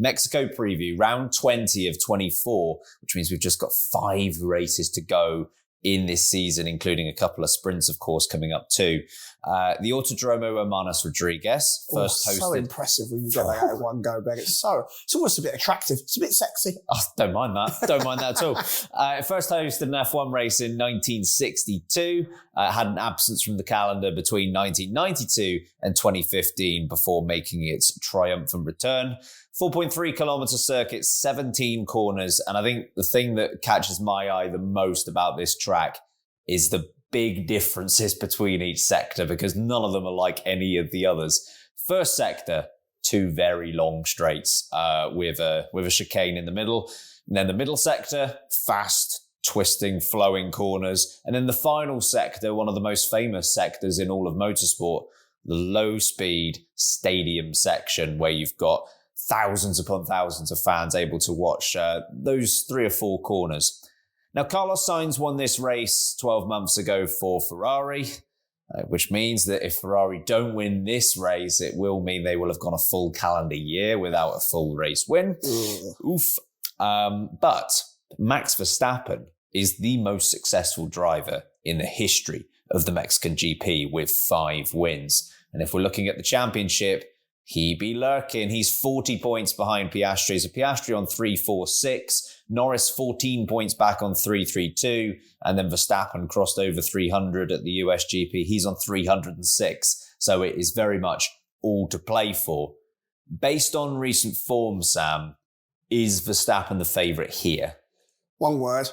Mexico preview, round 20 of 24, which means we've just got 5 races to go in this season, including a couple of sprints, of course, coming up too. The Autódromo Hermanos Rodríguez, first hosted. So impressive when you get that out of one go, Ben. It's almost a bit attractive. It's a bit sexy. Oh, don't mind that. Don't mind that at all. First hosted an F1 race in 1962. Had an absence from the calendar between 1992 and 2015 before making its triumphant return. 4.3 kilometre circuit, 17 corners. And I think the thing that catches my eye the most about this track is the big differences between each sector, because none of them are like any of the others. First sector, 2 very long straights with a chicane in the middle. And then the middle sector, fast, twisting, flowing corners. And then the final sector, one of the most famous sectors in all of motorsport, the low-speed stadium section, where you've got thousands upon thousands of fans able to watch those 3 or 4 corners. Now, Carlos Sainz won this race 12 months ago for Ferrari, which means that if Ferrari don't win this race, it will mean they will have gone a full calendar year without a full race win. Oof. But Max Verstappen is the most successful driver in the history of the Mexican GP with 5 wins. And if we're looking at the championship, he be lurking. He's 40 points behind Piastri. So Piastri on 346, Norris 14 points back on 332, and then Verstappen crossed over 300 at the US GP. He's on 306. So it is very much all to play for. Based on recent form, Sam, is Verstappen the favourite here? One word.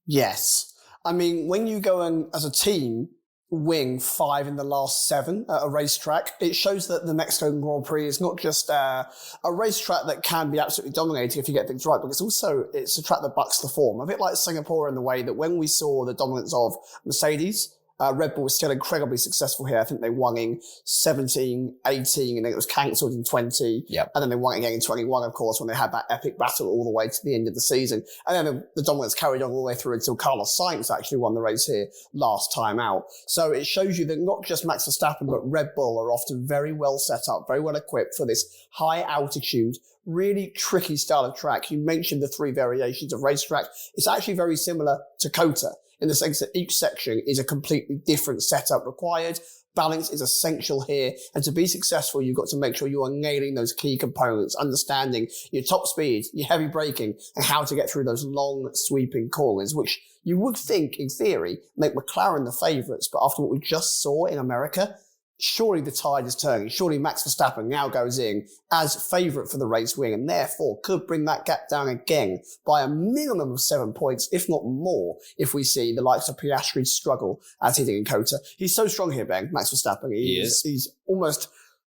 Yes. I mean, when you go and, as a team, win 5 in the last 7 at a racetrack, it shows that the Mexico Grand Prix is not just a racetrack that can be absolutely dominating if you get things right, but it's a track that bucks the form. A bit like Singapore in the way that when we saw the dominance of Mercedes, Red Bull was still incredibly successful here. I think they won in 17, 18, and then it was cancelled in 20. Yep. And then they won again in 21, of course, when they had that epic battle all the way to the end of the season. And then the dominance carried on all the way through until Carlos Sainz actually won the race here last time out. So it shows you that not just Max Verstappen, but Red Bull are often very well set up, very well equipped for this high altitude, really tricky style of track. You mentioned the 3 variations of racetrack. It's actually very similar to COTA, in the sense that each section is a completely different setup required. Balance is essential here. And to be successful, you've got to make sure you are nailing those key components, understanding your top speed, your heavy braking, and how to get through those long sweeping corners, which you would think, in theory, make McLaren the favourites. But after what we just saw in America, surely the tide is turning. Surely Max Verstappen now goes in as favourite for the race win, and therefore could bring that gap down again by a minimum of 7 points, if not more, if we see the likes of Piastri struggle as he did in COTA. He's so strong here, Ben, Max Verstappen. He's almost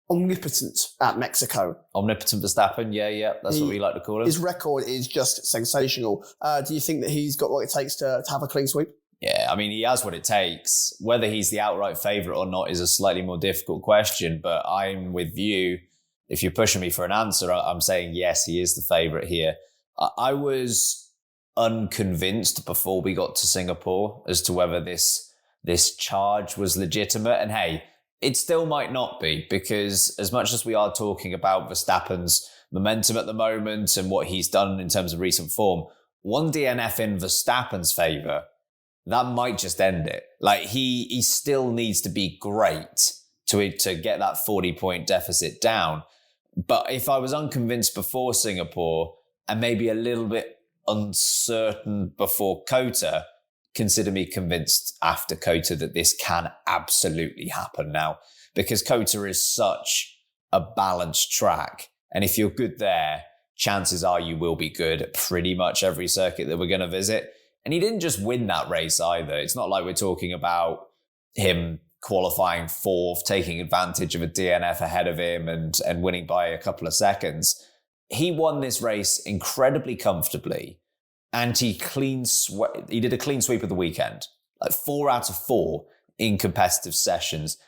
omnipotent at Mexico. Omnipotent Verstappen, yeah. That's what we like to call him. His record is just sensational. Do you think that he's got what it takes to have a clean sweep? Yeah, I mean, he has what it takes. Whether he's the outright favourite or not is a slightly more difficult question, but I'm with you. If you're pushing me for an answer, I'm saying yes, he is the favourite here. I was unconvinced before we got to Singapore as to whether this charge was legitimate. And hey, it still might not be, because as much as we are talking about Verstappen's momentum at the moment and what he's done in terms of recent form, one DNF in Verstappen's favour, that might just end it. Like, he still needs to be great to get that 40-point deficit down. But if I was unconvinced before Singapore and maybe a little bit uncertain before COTA, consider me convinced after COTA that this can absolutely happen now, because COTA is such a balanced track. And if you're good there, chances are you will be good at pretty much every circuit that we're going to visit. And he didn't just win that race either. It's not like we're talking about him qualifying 4th, taking advantage of a DNF ahead of him and winning by a couple of seconds. He won this race incredibly comfortably, and he did a clean sweep of the weekend. Like 4 out of 4 in competitive sessions.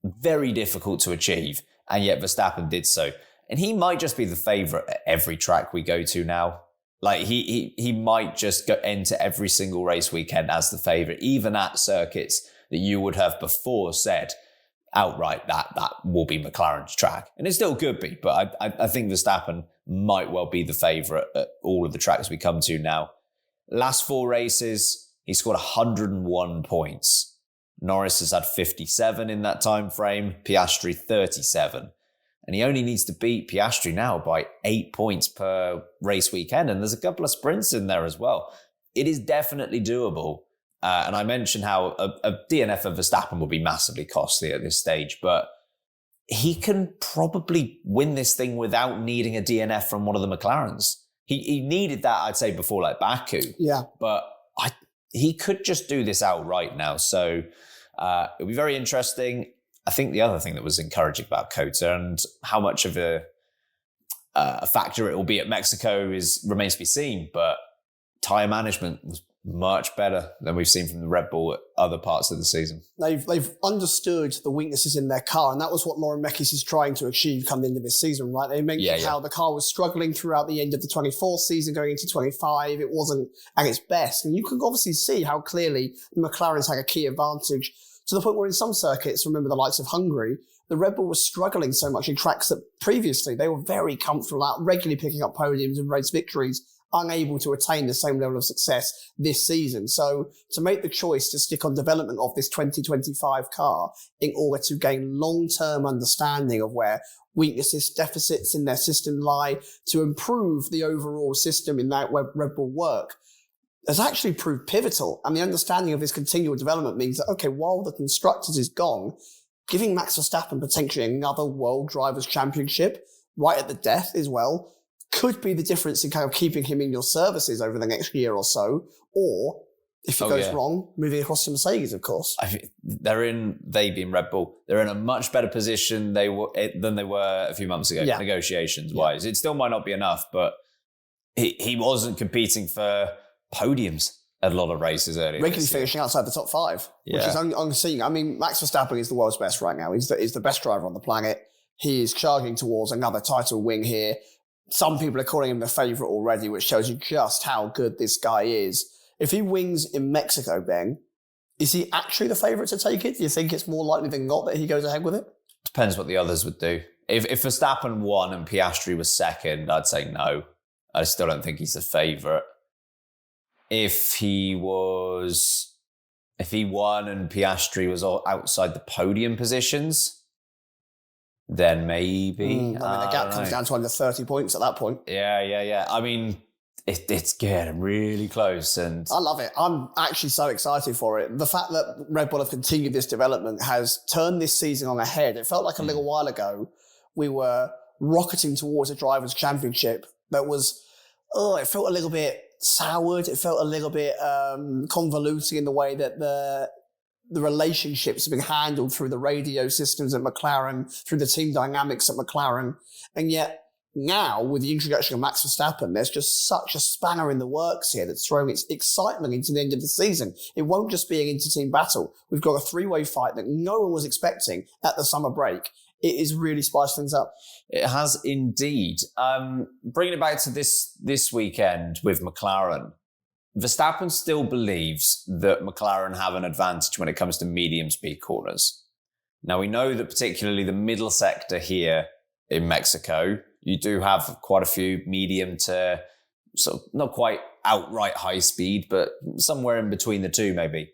Very difficult to achieve, and yet Verstappen did so. And he might just be the favourite at every track we go to now. Like, he might just enter every single race weekend as the favourite, even at circuits that you would have before said, outright that will be McLaren's track. And it still could be, but I think Verstappen might well be the favourite at all of the tracks we come to now. Last 4 races, he scored 101 points. Norris has had 57 in that time frame, Piastri 37. And he only needs to beat Piastri now by 8 points per race weekend. And there's a couple of sprints in there as well. It is definitely doable. And I mentioned how a DNF of Verstappen would be massively costly at this stage, but he can probably win this thing without needing a DNF from one of the McLarens. He needed that, I'd say, before like Baku. Yeah. But he could just do this outright now. So it'll be very interesting. I think the other thing that was encouraging about COTA and how much of a factor it will be at Mexico remains to be seen. But tyre management was much better than we've seen from the Red Bull at other parts of the season. They've understood the weaknesses in their car, and that was what Lauren Mekies is trying to achieve coming into this season, right? They mentioned how the car was struggling throughout the end of the 24 season, going into 25. It wasn't at its best. And you can obviously see how clearly the McLarens had a key advantage to the point where in some circuits, remember the likes of Hungary, the Red Bull was struggling so much in tracks that previously they were very comfortable out, regularly picking up podiums and race victories, unable to attain the same level of success this season. So to make the choice to stick on development of this 2025 car in order to gain long-term understanding of where weaknesses, deficits in their system lie, to improve the overall system in that Red Bull work, has actually proved pivotal. And the understanding of this continual development means that, okay, while the constructors is gone, giving Max Verstappen potentially another World Drivers' Championship right at the death as well could be the difference in kind of keeping him in your services over the next year or so, or if it goes wrong, moving across to Mercedes, of course. They being Red Bull, they're in a much better position than they were a few months ago, negotiations-wise. It still might not be enough, but he wasn't competing for podiums at a lot of races earlier. Regularly finishing outside the top 5, which is unseen. I mean, Max Verstappen is the world's best right now. He's the best driver on the planet. He is charging towards another title win here. Some people are calling him the favourite already, which shows you just how good this guy is. If he wins in Mexico, Ben, is he actually the favourite to take it? Do you think it's more likely than not that he goes ahead with it? Depends what the others would do. If Verstappen won and Piastri was second, I'd say no. I still don't think he's the favourite. If he won and Piastri was outside the podium positions, then maybe. I mean, the gap comes down to under 30 points at that point. Yeah. I mean, it's getting really close. And I love it. I'm actually so excited for it. The fact that Red Bull have continued this development has turned this season on ahead. It felt like a little while ago we were rocketing towards a Drivers' Championship that was, it felt a little bit soured. It felt a little bit convoluted in the way that the relationships have been handled through the radio systems at McLaren, through the team dynamics at McLaren. And yet now, with the introduction of Max Verstappen, there's just such a spanner in the works here that's throwing its excitement into the end of the season. It won't just be an inter-team battle. We've got a 3-way fight that no one was expecting at the summer break. It has really spiced things up. It has indeed. Bringing it back to this weekend with McLaren, Verstappen still believes that McLaren have an advantage when it comes to medium speed corners. Now, we know that particularly the middle sector here in Mexico, you do have quite a few medium to sort of not quite outright high speed, but somewhere in between the two maybe.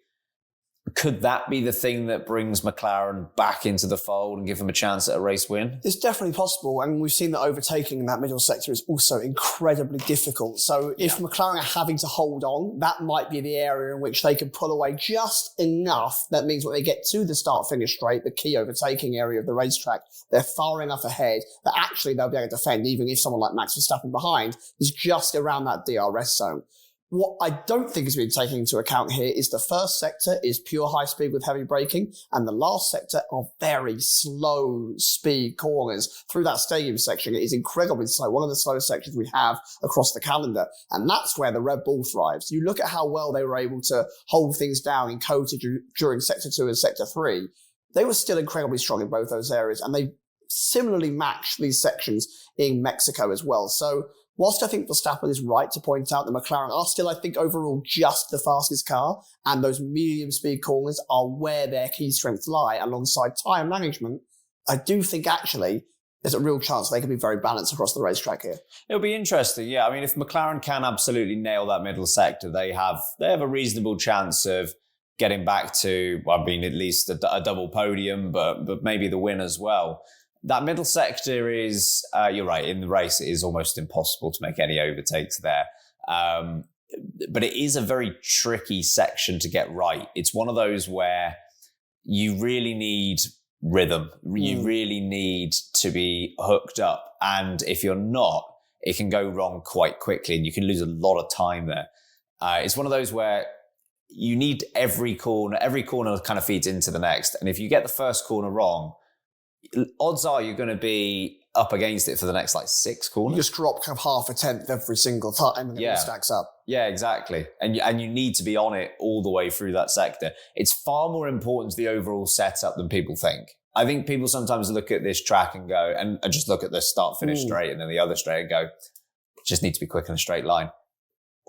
Could that be the thing that brings McLaren back into the fold and give them a chance at a race win? It's definitely possible, and we've seen that overtaking in that middle sector is also incredibly difficult. So if McLaren are having to hold on, that might be the area in which they can pull away just enough. That means when they get to the start-finish straight, the key overtaking area of the racetrack, they're far enough ahead that actually they'll be able to defend, even if someone like Max Verstappen behind is just around that DRS zone. What I don't think has been taken into account here is the first sector is pure high speed with heavy braking, and the last sector are very slow speed corners through that stadium section. It is incredibly slow, one of the slowest sections we have across the calendar, and that's where the Red Bull thrives. You look at how well they were able to hold things down in COTA during sector 2 and sector 3. They were still incredibly strong in both those areas, and they similarly match these sections in Mexico as well. So whilst I think Verstappen is right to point out that McLaren are still, I think, overall just the fastest car, and those medium speed corners are where their key strengths lie alongside tyre management, I do think actually there's a real chance they could be very balanced across the racetrack here. It'll be interesting, yeah. I mean, if McLaren can absolutely nail that middle sector, they have a reasonable chance of getting back to, well, I mean, at least a double podium, but maybe the win as well. That middle sector is, you're right, in the race, it is almost impossible to make any overtakes there. But it is a very tricky section to get right. It's one of those where you really need rhythm. You really need to be hooked up. And if you're not, it can go wrong quite quickly and you can lose a lot of time there. It's one of those where you need every corner kind of feeds into the next. And if you get the first corner wrong, odds are you're going to be up against it for the next 6 corners. You just drop kind of half a tenth every single time and it all stacks up. Yeah, exactly. And you need to be on it all the way through that sector. It's far more important to the overall setup than people think. I think people sometimes look at this track and go, and just look at the start-finish straight and then the other straight and go, just need to be quick in a straight line.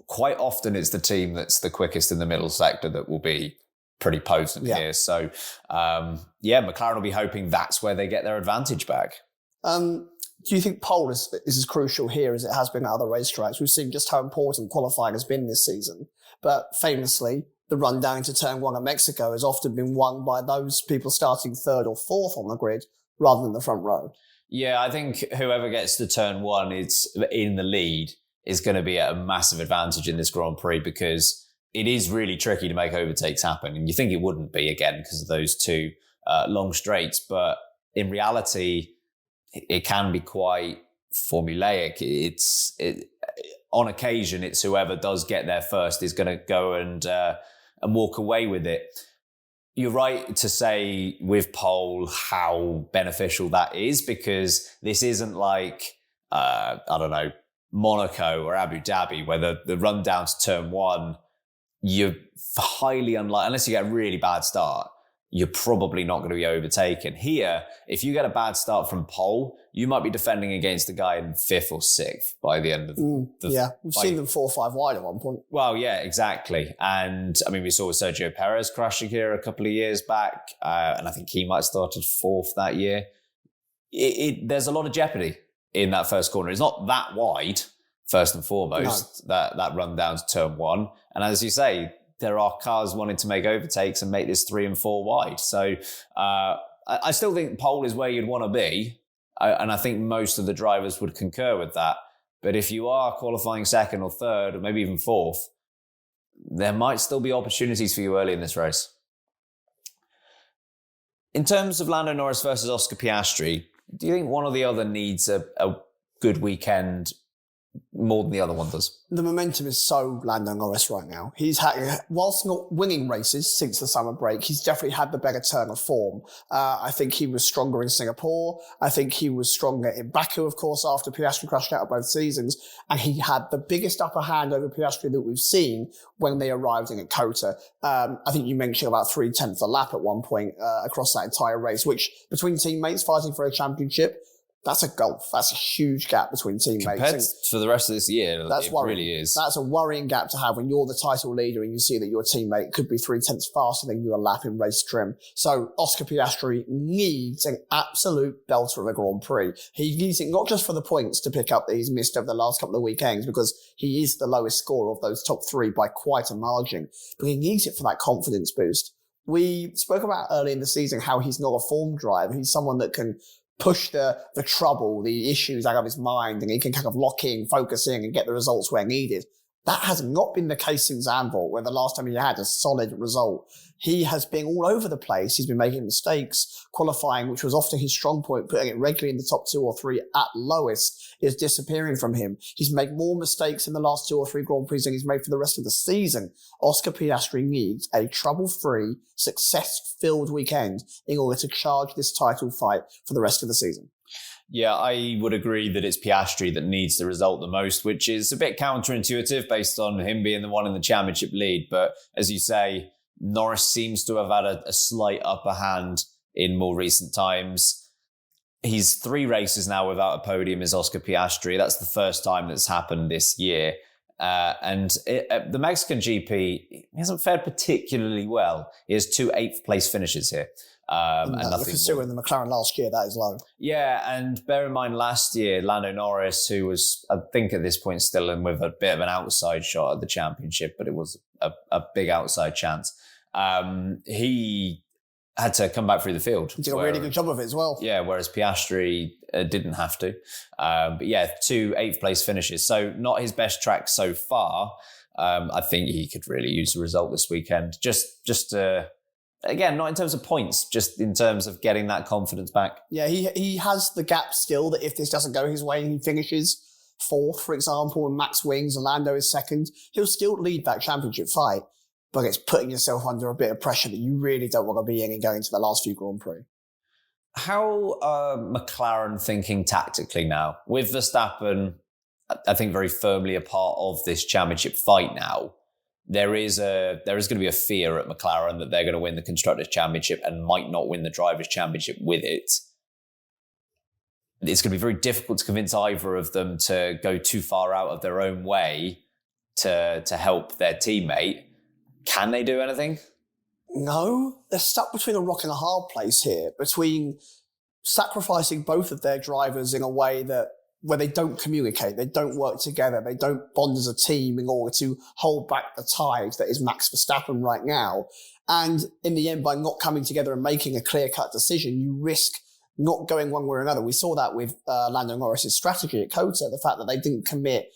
Quite often it's the team that's the quickest in the middle sector that will be pretty potent here. So, McLaren will be hoping that's where they get their advantage back. Do you think pole is as crucial here as it has been at other racetracks? We've seen just how important qualifying has been this season. But famously, the run down into turn 1 at Mexico has often been won by those people starting 3rd or 4th on the grid rather than the front row. Yeah, I think whoever gets to turn 1 is in the lead is going to be at a massive advantage in this Grand Prix because it is really tricky to make overtakes happen. And you think it wouldn't be, again, because of those 2 long straights. But in reality, it can be quite formulaic. On occasion, it's whoever does get there first is going to go and walk away with it. You're right to say with pole how beneficial that is because this isn't like, Monaco or Abu Dhabi where the run down to turn 1, you're highly unlikely, unless you get a really bad start, you're probably not going to be overtaken. Here, if you get a bad start from pole, you might be defending against a guy in 5th or 6th by the end of we've seen them 4 or 5 wide at one point. Well, yeah, exactly. And I mean, we saw Sergio Perez crashing here a couple of years back, and I think he might have started 4th that year. There's a lot of jeopardy in that first corner. It's not that wide, first and foremost, that run down to turn 1. And as you say, there are cars wanting to make overtakes and make this 3 and 4 wide. So I still think pole is where you'd want to be. And I think most of the drivers would concur with that. But if you are qualifying 2nd or 3rd, or maybe even 4th, there might still be opportunities for you early in this race. In terms of Lando Norris versus Oscar Piastri, do you think one or the other needs a good weekend more than the other one does? The momentum is so Lando Norris right now. He's had, whilst not winning races since the summer break, he's definitely had the better turn of form. I think he was stronger in Singapore. I think he was stronger in Baku, of course, after Piastri crashed out of both seasons. And he had the biggest upper hand over Piastri that we've seen when they arrived in at Kota. I think you mentioned about 0.3 a lap at one point across that entire race, which between teammates fighting for a championship, that's a gulf. That's a huge gap between teammates. Compared for the rest of this year, it really is. That's a worrying gap to have when you're the title leader and you see that your teammate could be 0.3 faster than you a lap in race trim. So Oscar Piastri needs an absolute belter of a Grand Prix. He needs it not just for the points to pick up that he's missed over the last couple of weekends because he is the lowest scorer of those top 3 by quite a margin, but he needs it for that confidence boost. We spoke about early in the season how he's not a form driver. He's someone that can push the trouble, the issues out of his mind, and he can kind of lock in, focus in, and get the results where needed. That has not been the case since Zandvoort, where the last time he had a solid result. He has been all over the place. He's been making mistakes. Qualifying, which was often his strong point, putting it regularly in the top 2 or 3 at lowest, is disappearing from him. He's made more mistakes in the last 2 or 3 Grand Prix than he's made for the rest of the season. Oscar Piastri needs a trouble-free, success-filled weekend in order to charge this title fight for the rest of the season. Yeah, I would agree that it's Piastri that needs the result the most, which is a bit counterintuitive based on him being the one in the championship lead. But as you say, Norris seems to have had a slight upper hand in more recent times. He's 3 races now without a podium is Oscar Piastri. That's the first time that's happened this year. The Mexican GP hasn't fared particularly well. He has 2 8th-place finishes here. And nothing considering the McLaren last year, that is low. Yeah, and bear in mind last year, Lando Norris, who was, I think at this point, still in with a bit of an outside shot at the championship, but it was a big outside chance. He had to come back through the field. He did a really good job of it as well. Yeah, whereas Piastri didn't have to. But yeah, 2 8th-place finishes. So not his best track so far. I think he could really use the result this weekend. Just again, not in terms of points, just in terms of getting that confidence back. Yeah, he has the gap still that if this doesn't go his way and he finishes 4th, for example, and Max wins and Lando is 2nd, he'll still lead that championship fight. But it's putting yourself under a bit of pressure that you really don't want to be in and going to the last few Grand Prix. How are McLaren thinking tactically now? With Verstappen, I think very firmly a part of this championship fight now, there is going to be a fear at McLaren that they're going to win the Constructors' Championship and might not win the Drivers' Championship with it. It's going to be very difficult to convince either of them to go too far out of their own way to help their teammate. Can they do anything? No, they're stuck between a rock and a hard place here, between sacrificing both of their drivers in a way where they don't communicate, they don't work together, they don't bond as a team in order to hold back the tide that is Max Verstappen right now. And in the end, by not coming together and making a clear-cut decision, you risk not going one way or another. We saw that with Lando Norris's strategy at COTA, the fact that they didn't commit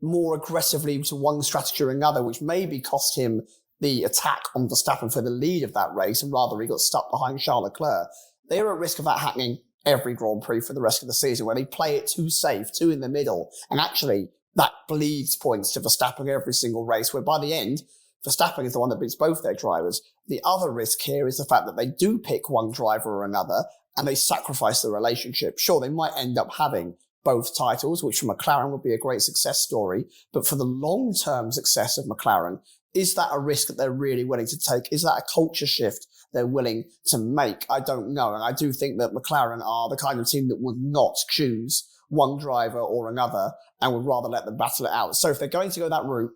more aggressively to one strategy or another, which maybe cost him the attack on Verstappen for the lead of that race, and rather he got stuck behind Charles Leclerc. They are at risk of that happening every Grand Prix for the rest of the season, where they play it too safe, too in the middle, and actually that bleeds points to Verstappen every single race, where by the end, Verstappen is the one that beats both their drivers. The other risk here is the fact that they do pick one driver or another, and they sacrifice the relationship. Sure, they might end up having both titles, which for McLaren would be a great success story, but for the long-term success of McLaren, is that a risk that they're really willing to take? Is that a culture shift they're willing to make? I don't know. And I do think that McLaren are the kind of team that would not choose one driver or another and would rather let them battle it out. So if they're going to go that route,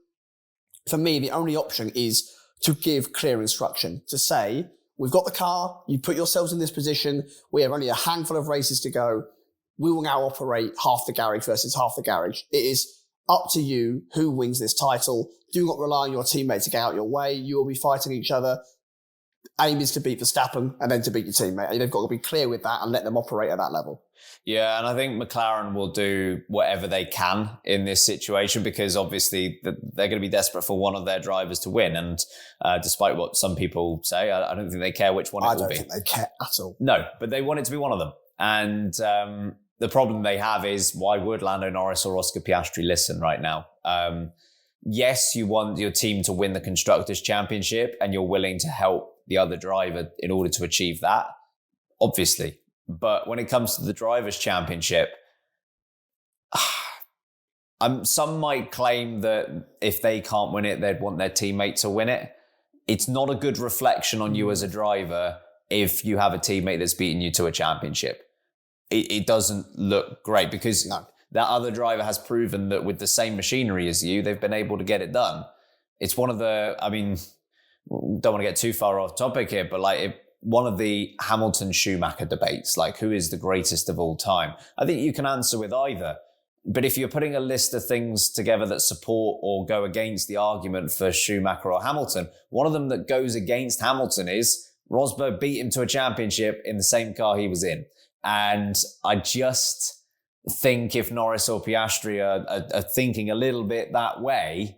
for me, the only option is to give clear instruction, to say, we've got the car, you put yourselves in this position, we have only a handful of races to go, we will now operate half the garage versus half the garage. It is up to you who wins this title. Do not rely on your teammate to get out your way. You will be fighting each other. Aim is to beat Verstappen and then to beat your teammate. And they've got to be clear with that and let them operate at that level. Yeah, and I think McLaren will do whatever they can in this situation, because obviously they're going to be desperate for one of their drivers to win. And despite what some people say, I don't think they care which one it will be. I don't think they care at all. No, but they want it to be one of them. And the problem they have is, why would Lando Norris or Oscar Piastri listen right now? Yes, you want your team to win the Constructors' Championship and you're willing to help the other driver in order to achieve that, obviously. But when it comes to the Drivers' Championship, some might claim that if they can't win it, they'd want their teammate to win it. It's not a good reflection on you as a driver if you have a teammate that's beaten you to a championship. It doesn't look great, because that other driver has proven that with the same machinery as you, they've been able to get it done. It's one of the, I mean, don't want to get too far off topic here, but one of the Hamilton-Schumacher debates, like who is the greatest of all time? I think you can answer with either. But if you're putting a list of things together that support or go against the argument for Schumacher or Hamilton, one of them that goes against Hamilton is Rosberg beat him to a championship in the same car he was in. And I just think if Norris or Piastri are thinking a little bit that way,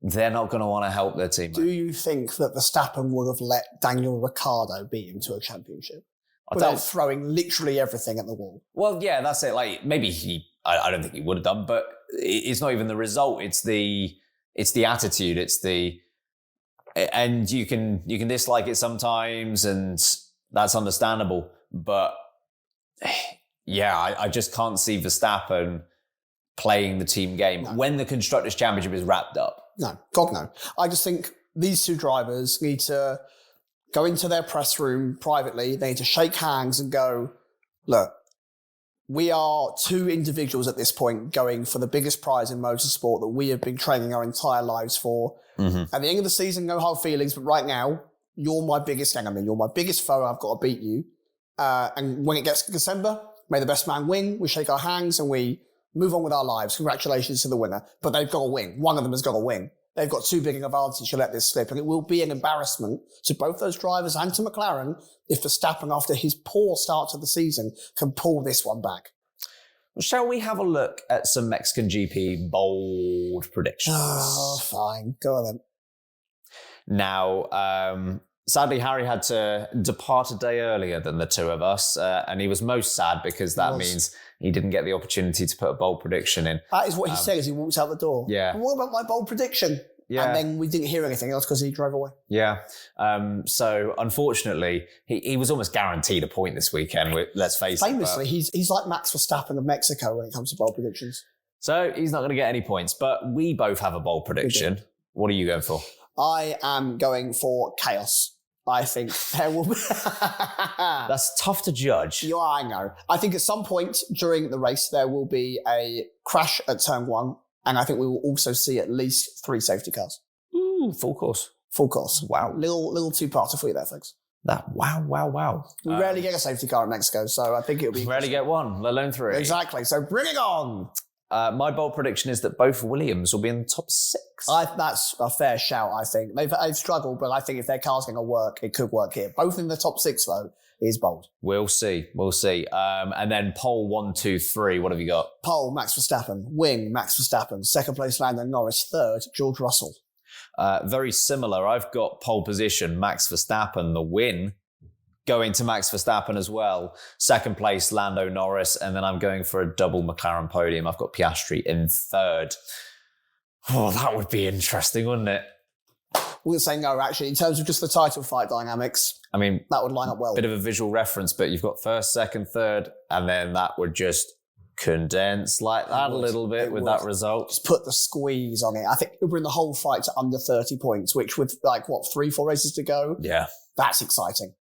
they're not going to want to help their team. Do you think that Verstappen would have let Daniel Ricciardo beat him to a championship without throwing literally everything at the wall? Well, yeah, that's it. Like, maybe I don't think he would have done, but it's not even the result. It's the attitude. And you can dislike it sometimes, and that's understandable. But yeah, I just can't see Verstappen playing the team game when the Constructors' Championship is wrapped up. No, God no. I just think these two drivers need to go into their press room privately. They need to shake hands and go, look, We are two individuals at this point going for the biggest prize in motorsport that we have been training our entire lives for. Mm-hmm. At the end of the season, no hard feelings, but right now, you're my biggest enemy. You're my biggest foe. I've got to beat you. And when it gets to December, may the best man win. We shake our hands and we move on with our lives. Congratulations to the winner. But they've got to win. One of them has got to win. They've got too big an advantage to let this slip. And it will be an embarrassment to both those drivers and to McLaren if Verstappen, after his poor start to the season, can pull this one back. Shall we have a look at some Mexican GP bold predictions? Oh, fine. Go on then. Now, sadly, Harry had to depart a day earlier than the two of us, and he was most sad because that means he didn't get the opportunity to put a bold prediction in. That is what he said as he walks out the door. Yeah. But what about my bold prediction? Yeah. And then we didn't hear anything else because he drove away. Yeah. So, unfortunately, he was almost guaranteed a point this weekend, let's face it. Famously, he's like Max Verstappen of Mexico when it comes to bold predictions. So, he's not going to get any points, but we both have a bold prediction. What are you going for? I am going for chaos. I think there will be... That's tough to judge. Yeah, I know. I think at some point during the race, there will be a crash at turn 1, and I think we will also see at least 3 safety cars. Ooh, full course. Full course. Wow. Little two-parter for you there, folks. Wow. We rarely get a safety car in Mexico, so I think it'll be... Rarely get one, let alone 3. Exactly. So bring it on! My bold prediction is that both Williams will be in the top 6. That's a fair shout, I think. They've struggled, but I think if their car's going to work, it could work here. Both in the top 6, though, is bold. We'll see. And then pole 1, 2, 3, what have you got? Pole, Max Verstappen. Wing, Max Verstappen. Second place, Lando Norris. Third, George Russell. Very similar. I've got pole position, Max Verstappen, the win, going to Max Verstappen as well. Second place, Lando Norris. And then I'm going for a double McLaren podium. I've got Piastri in third. Oh, that would be interesting, wouldn't it? We're going to say no, actually. In terms of just the title fight dynamics, I mean, that would line up well. Bit of a visual reference, but you've got first, second, third, and then that would just condense like that a little bit with that result. Just put the squeeze on it. I think it'll bring the whole fight to under 30 points, which with 3-4 races to go. Yeah. That's exciting.